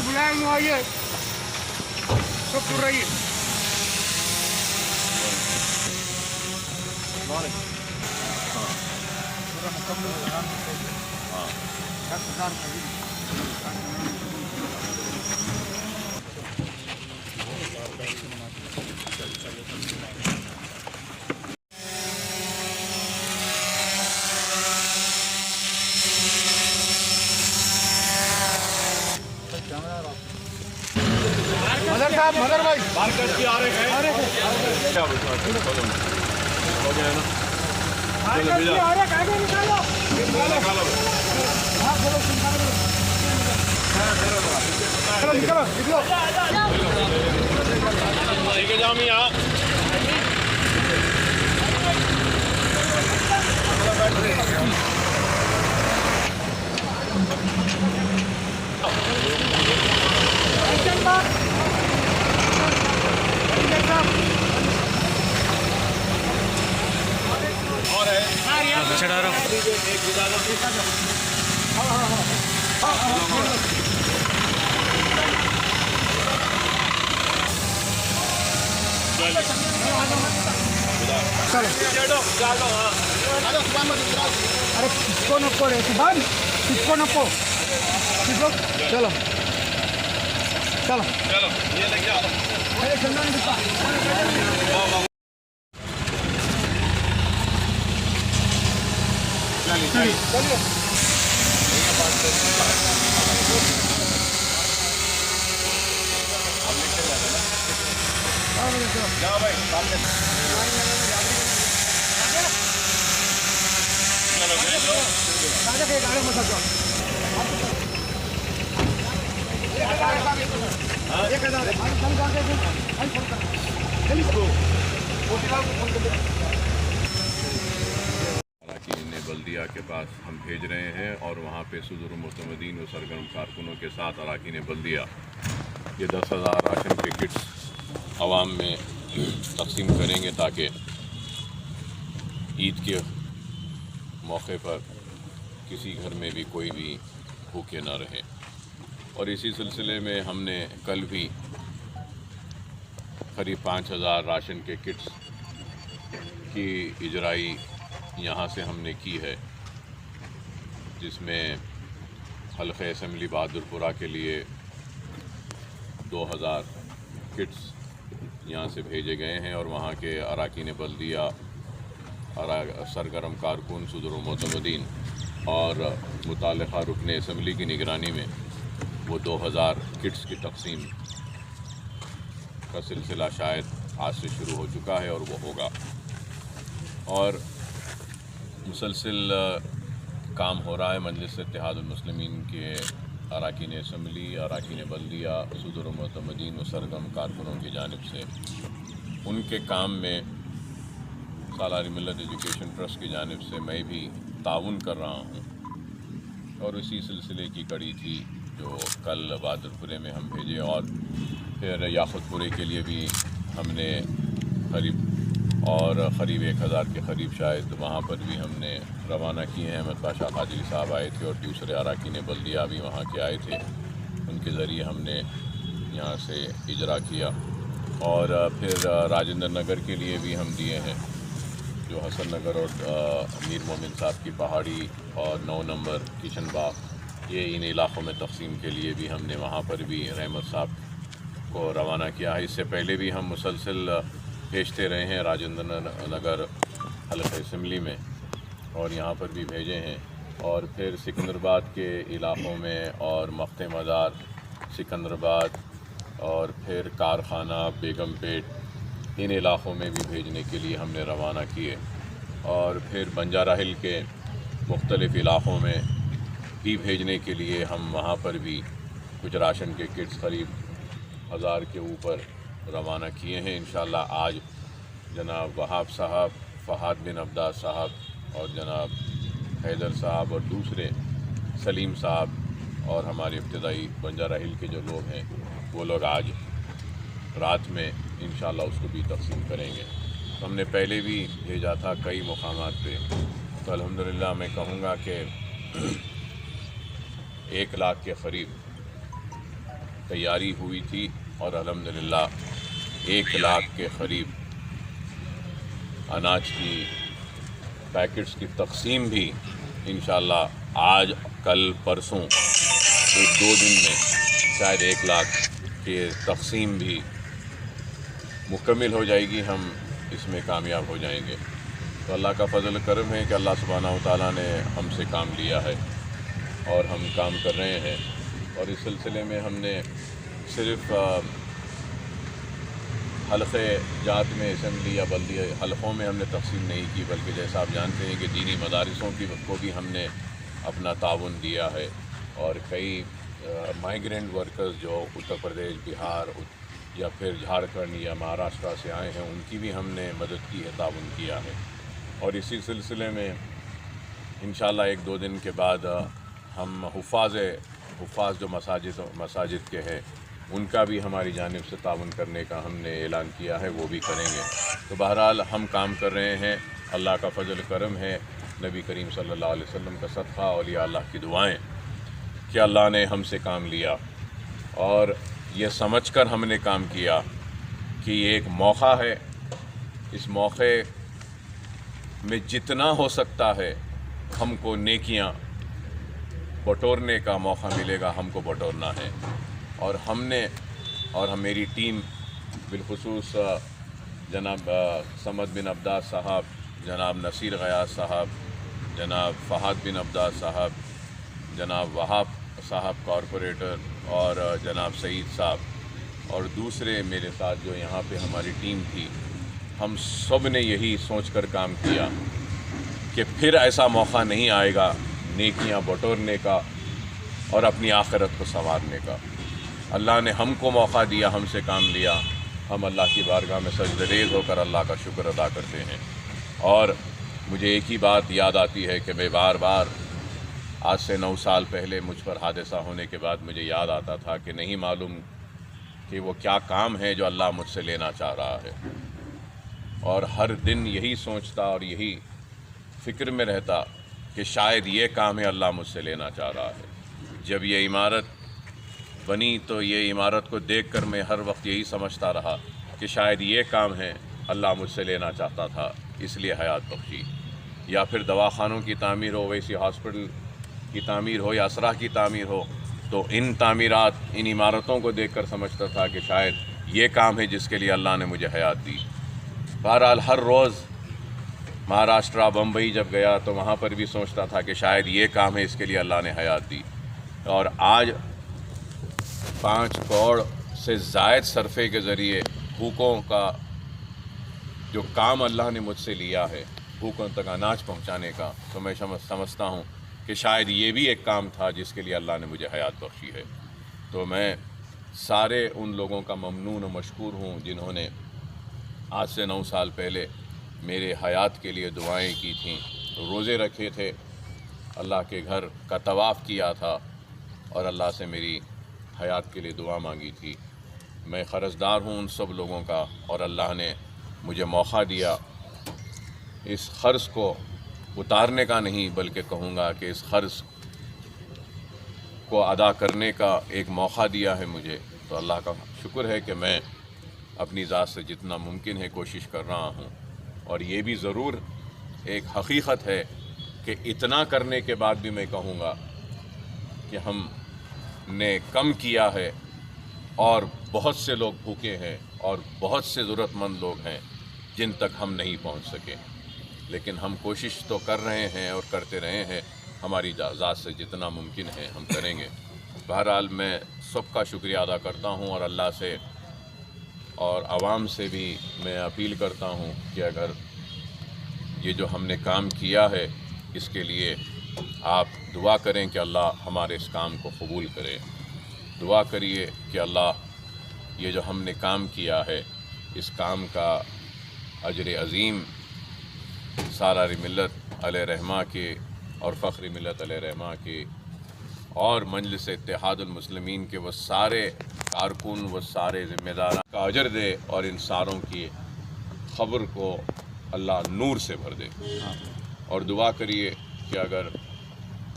سے بلائیں گے آئیے سب پر رہیے. مدر صاحب مدر بھائی چڑھا رہا ارے کس کو نپو رہے کس کو نپو چلو چلو اراکین بلدیہ کے پاس ہم بھیج رہے ہیں اور وہاں پہ صدور معتمدین و سرگرم کارکنوں کے ساتھ اراکین بلدیہ یہ 10,000 راشن کے کٹس عوام میں تقسیم کریں گے تاکہ عید کے موقع پر کسی گھر میں بھی کوئی بھی بھوکے نہ رہے. اور اسی سلسلے میں ہم نے کل بھی قریب 5,000 راشن کے کٹس کی اجرائی یہاں سے ہم نے کی ہے، جس میں حلقہ اسمبلی بہادرپورہ کے لیے 2,000 کٹس یہاں سے بھیجے گئے ہیں اور وہاں کے اراکین بلدیہ سرگرم کارکن صدور معتمدین اور متعلقہ رکن اسمبلی کی نگرانی میں وہ 2,000 کٹس کی تقسیم کا سلسلہ شاید آج سے شروع ہو چکا ہے اور وہ ہوگا. اور مسلسل کام ہو رہا ہے مجلس اتحاد المسلمین کے اراکین اسمبلی، اراکین بلدیہ، صدور معتمدین و سرگرم کارکنوں کی جانب سے. ان کے کام میں سالار ملت ایجوکیشن ٹرسٹ کی جانب سے میں بھی تعاون کر رہا ہوں اور اسی سلسلے کی کڑی تھی جو کل بہادرپورے میں ہم بھیجے اور پھر یاقوت پورے کے لیے بھی ہم نے قریب 1,000 کے قریب شاید وہاں پر بھی ہم نے روانہ کیے ہیں. احمد پاشا قادری صاحب آئے تھے اور دوسرے اراکین بلدیہ بھی وہاں کے آئے تھے، ان کے ذریعے ہم نے یہاں سے اجرا کیا. اور پھر راجندر نگر کے لیے بھی ہم دیے ہیں، جو حسن نگر اور امیر مومن صاحب کی پہاڑی اور 9 نمبر کشن باغ، یہ ان علاقوں میں تقسیم کے لیے بھی ہم نے وہاں پر بھی رحمت صاحب کو روانہ کیا ہے. اس سے پہلے بھی ہم مسلسل بھیجتے رہے ہیں راجندر نگر حلقہ اسمبلی میں اور یہاں پر بھی بھیجے ہیں. اور پھر سکندرآباد کے علاقوں میں اور مقت مدار سکندرآباد اور پھر کارخانہ بیگم پیٹ، ان علاقوں میں بھی بھیجنے کے لیے ہم نے روانہ کیے. اور پھر بنجارہ ہل کے مختلف علاقوں میں بھی بھیجنے کے لیے ہم وہاں پر بھی کچھ راشن کے کٹس قریب 1,000 کے اوپر روانہ کیے ہیں. انشاءاللہ آج جناب وہاب صاحب، فہد بن عبدال صاحب اور جناب حیدر صاحب اور دوسرے سلیم صاحب اور ہمارے ابتدائی بنجارہ ہل کے جو لوگ ہیں وہ لوگ آج رات میں انشاءاللہ اس کو بھی تقسیم کریں گے. ہم نے پہلے بھی بھیجا تھا کئی مقامات پہ، تو الحمدللہ میں کہوں گا کہ 1 لاکھ کے قریب تیاری ہوئی تھی اور الحمدللہ 1 لاکھ کے قریب اناج کی پیکٹس کی تقسیم بھی انشاءاللہ آج کل پرسوں 1-2 دن میں شاید 1 لاکھ کی تقسیم بھی مکمل ہو جائے گی، ہم اس میں کامیاب ہو جائیں گے۔ تو اللہ کا فضل کرم ہے کہ اللہ سبحانہ و تعالیٰ نے ہم سے کام لیا ہے اور ہم کام کر رہے ہیں، اور اس سلسلے میں ہم نے صرف حلقے جات میں اسمبلی یا بلدیہ حلقوں میں ہم نے تقسیم نہیں کی، بلکہ جیسا آپ جانتے ہیں کہ دینی مدارسوں کو بھی ہم نے اپنا تعاون دیا ہے، اور کئی مائیگرینٹ ورکرز جو اتر پردیش، بہار یا پھر جھارکھنڈ یا مہاراشٹرا سے آئے ہیں، ان کی بھی ہم نے مدد کی ہے، تعاون کیا ہے۔ اور اسی سلسلے میں انشاءاللہ 1-2 دن کے بعد ہم حفاظ جو مساجد کے ہیں ان کا بھی ہماری جانب سے تعاون کرنے کا ہم نے اعلان کیا ہے، وہ بھی کریں گے۔ تو بہرحال ہم کام کر رہے ہیں، اللہ کا فضل کرم ہے، نبی کریم صلی اللہ علیہ وسلم کا صدقہ، اولیاء اللہ کی دعائیں کہ اللہ نے ہم سے کام لیا، اور یہ سمجھ کر ہم نے کام کیا کہ یہ ایک موقع ہے، اس موقع میں جتنا ہو سکتا ہے ہم کو نیکیاں بٹورنے کا موقع ملے گا، ہم کو بٹورنا ہے۔ اور ہم نے اور میری ٹیم بالخصوص جناب صمد بن عبداس صاحب، جناب نصیر غیاث صاحب، جناب فہد بن عبداس صاحب، جناب وہاب صاحب کارپوریٹر، اور جناب سعید صاحب، اور دوسرے میرے ساتھ جو یہاں پہ ہماری ٹیم تھی، ہم سب نے یہی سوچ کر کام کیا کہ پھر ایسا موقع نہیں آئے گا نیکیاں بٹورنے کا اور اپنی آخرت کو سنوارنے کا۔ اللہ نے ہم کو موقع دیا، ہم سے کام لیا، ہم اللہ کی بارگاہ میں سجدہ ریز ہو کر اللہ کا شکر ادا کرتے ہیں۔ اور مجھے ایک ہی بات یاد آتی ہے کہ میں بار بار آج سے 9 سال پہلے مجھ پر حادثہ ہونے کے بعد مجھے یاد آتا تھا کہ نہیں معلوم کہ وہ کیا کام ہے جو اللہ مجھ سے لینا چاہ رہا ہے، اور ہر دن یہی سوچتا اور یہی فکر میں رہتا کہ شاید یہ کام ہے اللہ مجھ سے لینا چاہ رہا ہے۔ جب یہ عمارت بنی تو یہ عمارت کو دیکھ کر میں ہر وقت یہی سمجھتا رہا کہ شاید یہ کام ہے اللہ مجھ سے لینا چاہتا تھا، اس لیے حیات بخشی۔ یا پھر دواخانوں کی تعمیر ہو، ویسی ہاسپٹل کی تعمیر ہو یا اسرح کی تعمیر ہو، تو ان تعمیرات، ان عمارتوں کو دیکھ کر سمجھتا تھا کہ شاید یہ کام ہے جس کے لیے اللہ نے مجھے حیات دی۔ بہرحال ہر روز مہاراشٹرا، بمبئی جب گیا تو وہاں پر بھی سوچتا تھا کہ شاید یہ کام ہے، اس کے لیے اللہ نے حیات دی۔ اور آج 5 کروڑ سے زائد صرفے کے ذریعے بھوکوں کا جو کام اللہ نے مجھ سے لیا ہے، بھوکوں تک اناج پہنچانے کا، تو میں سمجھتا ہوں کہ شاید یہ بھی ایک کام تھا جس کے لیے اللہ نے مجھے حیات بخشی ہے۔ تو میں سارے ان لوگوں کا ممنون و مشکور ہوں جنہوں نے آج سے 9 سال پہلے میرے حیات کے لیے دعائیں کی تھیں، روزے رکھے تھے، اللہ کے گھر کا طواف کیا تھا، اور اللہ سے میری حیات کے لیے دعا مانگی تھی۔ میں قرضدار ہوں ان سب لوگوں کا، اور اللہ نے مجھے موقع دیا اس قرض کو اتارنے کا نہیں، بلکہ کہوں گا کہ اس قرض کو ادا کرنے کا ایک موقع دیا ہے مجھے۔ تو اللہ کا شکر ہے کہ میں اپنی ذات سے جتنا ممکن ہے کوشش کر رہا ہوں، اور یہ بھی ضرور ایک حقیقت ہے کہ اتنا کرنے کے بعد بھی میں کہوں گا کہ ہم نے کم کیا ہے، اور بہت سے لوگ بھوکے ہیں، اور بہت سے ضرورت مند لوگ ہیں جن تک ہم نہیں پہنچ سکے، لیکن ہم کوشش تو کر رہے ہیں اور کرتے رہے ہیں، ہماری ذات سے جتنا ممکن ہے ہم کریں گے۔ بہرحال میں سب کا شکریہ ادا کرتا ہوں، اور اللہ سے اور عوام سے بھی میں اپیل کرتا ہوں کہ اگر یہ جو ہم نے کام کیا ہے اس کے لیے آپ دعا کریں کہ اللہ ہمارے اس کام کو قبول کرے، دعا کریے کہ اللہ یہ جو ہم نے کام کیا ہے اس کام کا اجر عظیم سالار ملت علیہ رحمہ کے اور فخر ملت علیہ رحمہ کے اور مجلس اتحاد المسلمین کے وہ سارے کارکن، وہ سارے ذمہ داران کا اجر دے، اور ان ساروں کی خبر کو اللہ نور سے بھر دے۔ اور دعا کریے کہ اگر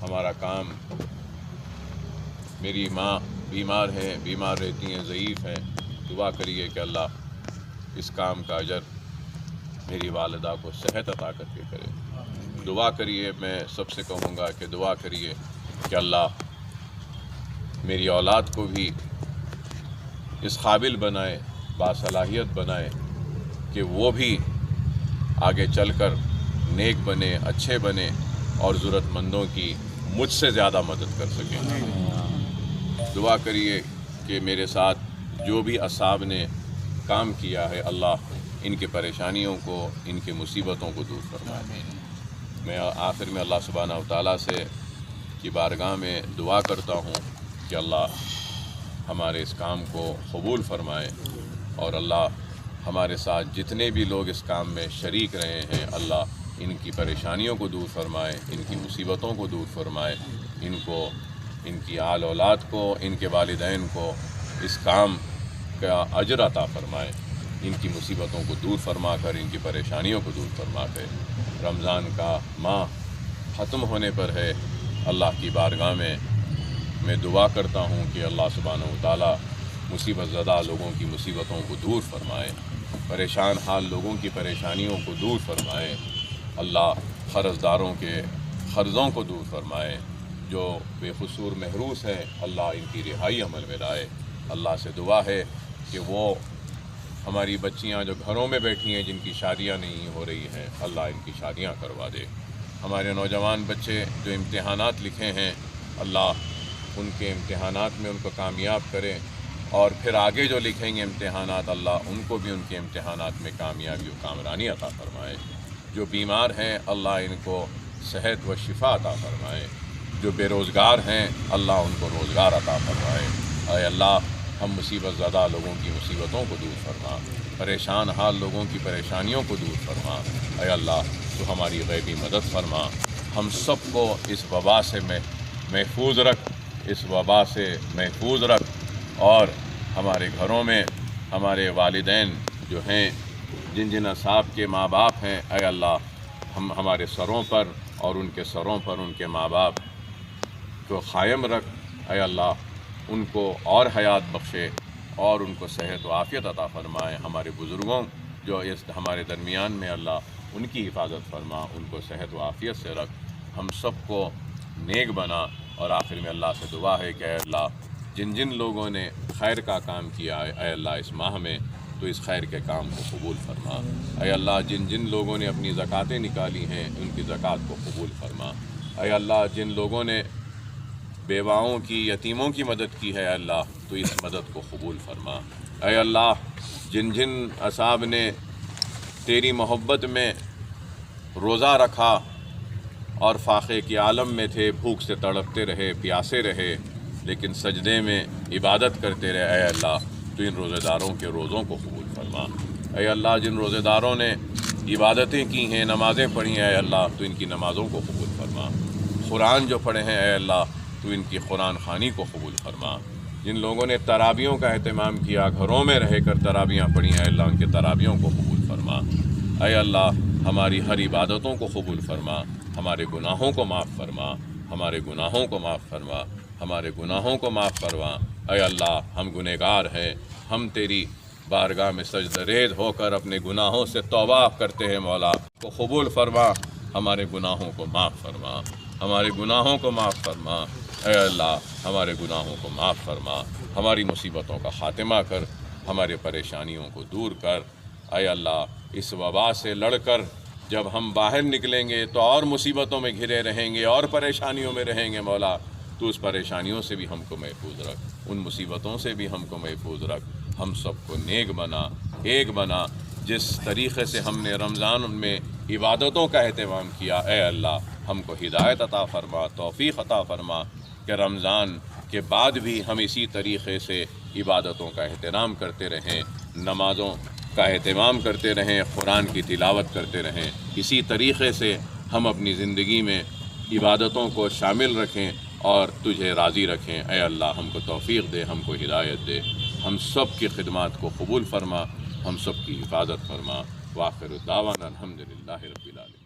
ہمارا کام میری ماں بیمار ہیں، بیمار رہتی ہیں، ضعیف ہیں، دعا کریے کہ اللہ اس کام کا اجر میری والدہ کو صحت عطا کر کے کرے۔ دعا کریے، میں سب سے کہوں گا کہ دعا کریے کہ اللہ میری اولاد کو بھی اس قابل بنائے، باصلاحیت بنائے کہ وہ بھی آگے چل کر نیک بنے، اچھے بنے اور ضرورت مندوں کی مجھ سے زیادہ مدد کر سکیں۔ دعا کریے کہ میرے ساتھ جو بھی اصحاب نے کام کیا ہے، اللہ ان کی پریشانیوں کو، ان کی مصیبتوں کو دور فرمائے۔ میں آخر میں اللہ سبحانہ و تعالیٰ سے کی بارگاہ میں دعا کرتا ہوں کہ اللہ ہمارے اس کام کو قبول فرمائے، اور اللہ ہمارے ساتھ جتنے بھی لوگ اس کام میں شریک رہے ہیں، اللہ ان کی پریشانیوں کو دور فرمائے، ان کی مصیبتوں کو دور فرمائے، ان کی آل اولاد کو، ان کے والدین کو اس کام کا اجر عطا فرمائے، ان کی مصیبتوں کو دور فرما کر، ان کی پریشانیوں کو دور فرما کر۔ رمضان کا ماہ ختم ہونے پر ہے، اللہ کی بارگاہ میں دعا کرتا ہوں کہ اللہ سبحانہ و تعالیٰ مصیبت زدہ لوگوں کی مصیبتوں کو دور فرمائے، پریشان حال لوگوں کی پریشانیوں کو دور فرمائے، اللہ قرض داروں کے قرضوں کو دور فرمائے، جو بے قصور محروس ہیں اللہ ان کی رہائی عمل میں لائے۔ اللہ سے دعا ہے کہ وہ ہماری بچیاں جو گھروں میں بیٹھی ہیں، جن کی شادیاں نہیں ہو رہی ہیں، اللہ ان کی شادیاں کروا دے۔ ہمارے نوجوان بچے جو امتحانات لکھے ہیں، اللہ ان کے امتحانات میں ان کو کامیاب کرے، اور پھر آگے جو لکھیں گے امتحانات، اللہ ان کو بھی ان کے امتحانات میں کامیابی و کامرانی عطا فرمائے۔ جو بیمار ہیں اللہ ان کو صحت و شفا عطا فرمائے، جو بے روزگار ہیں اللہ ان کو روزگار عطا فرمائے۔ اے اللہ ہم مصیبت زدہ لوگوں کی مصیبتوں کو دور فرما، پریشان حال لوگوں کی پریشانیوں کو دور فرما۔ اے اللہ تو ہماری غیبی مدد فرما، ہم سب کو اس وبا سے محفوظ رکھ، اس وبا سے محفوظ رکھ، اور ہمارے گھروں میں ہمارے والدین جو ہیں، جن اصحاب کے ماں باپ ہیں، اے اللہ ہمارے سروں پر اور ان کے سروں پر ان کے ماں باپ کو قائم رکھ۔ اے اللہ ان کو اور حیات بخشے اور ان کو صحت و عافیت عطا فرمائے۔ ہمارے بزرگوں جو اس ہمارے درمیان میں اللہ ان کی حفاظت فرما، ان کو صحت و عافیت سے رکھ، ہم سب کو نیک بنا۔ اور آخر میں اللہ سے دعا ہے کہ اے اللہ جن لوگوں نے خیر کا کام کیا ہے، اے اللہ اس ماہ میں تو اس خیر کے کام کو قبول فرما۔ اے اللہ جن لوگوں نے اپنی زکاتیں نکالی ہیں، ان کی زکات کو قبول فرما۔ اے اللہ جن لوگوں نے بیواؤں کی، یتیموں کی مدد کی ہے، اے اللہ تو اس مدد کو قبول فرما۔ اے اللہ جن اصحاب نے تیری محبت میں روزہ رکھا اور فاقے کی عالم میں تھے، بھوک سے تڑپتے رہے، پیاسے رہے، لیکن سجدے میں عبادت کرتے رہے، اے اللہ تو ان روزہ داروں کے روزوں کو قبول فرما۔ اے اللہ جن روزہ داروں نے عبادتیں کی ہیں، نمازیں پڑھی ہیں، اے اللہ تو ان کی نمازوں کو قبول فرما۔ قرآن جو پڑھے ہیں، اے اللہ تو ان کی قرآن خوانی کو قبول فرما۔ جن لوگوں نے تراویحوں کا اہتمام کیا، گھروں میں رہ کر تراویحاں پڑھی ہیں، اے اللہ ان کے تراویحوں کو قبول فرما۔ اے اللہ ہماری ہر عبادتوں کو قبول فرما، ہمارے گناہوں کو معاف فرما، ہمارے گناہوں کو معاف فرما، ہمارے گناہوں کو معاف فرما۔ اے اللہ ہم گنہگار ہیں، ہم تیری بارگاہ میں سجدہ ریز ہو کر اپنے گناہوں سے توبہ کرتے ہیں، مولا کو قبول فرما، ہمارے گناہوں کو معاف فرما، ہمارے گناہوں کو معاف فرما۔ اے اللہ ہمارے گناہوں کو معاف فرما، ہماری مصیبتوں کا خاتمہ کر، ہمارے پریشانیوں کو دور کر۔ اے اللہ اس وبا سے لڑ کر جب ہم باہر نکلیں گے تو اور مصیبتوں میں گھرے رہیں گے اور پریشانیوں میں رہیں گے، مولا تو اس پریشانیوں سے بھی ہم کو محفوظ رکھ، ان مصیبتوں سے بھی ہم کو محفوظ رکھ، ہم سب کو نیک بنا، ایک بنا۔ جس طریقے سے ہم نے رمضان میں عبادتوں کا اہتمام کیا، اے اللہ ہم کو ہدایت عطا فرما، توفیق عطا فرما کہ رمضان کے بعد بھی ہم اسی طریقے سے عبادتوں کا اہتمام کرتے رہیں، نمازوں کا اہتمام کرتے رہیں، قرآن کی تلاوت کرتے رہیں، اسی طریقے سے ہم اپنی زندگی میں عبادتوں کو شامل رکھیں اور تجھے راضی رکھیں۔ اے اللہ ہم کو توفیق دے، ہم کو ہدایت دے، ہم سب کی خدمات کو قبول فرما، ہم سب کی حفاظت فرما۔ وآخر دعوانا الحمدللہ رب العالمین۔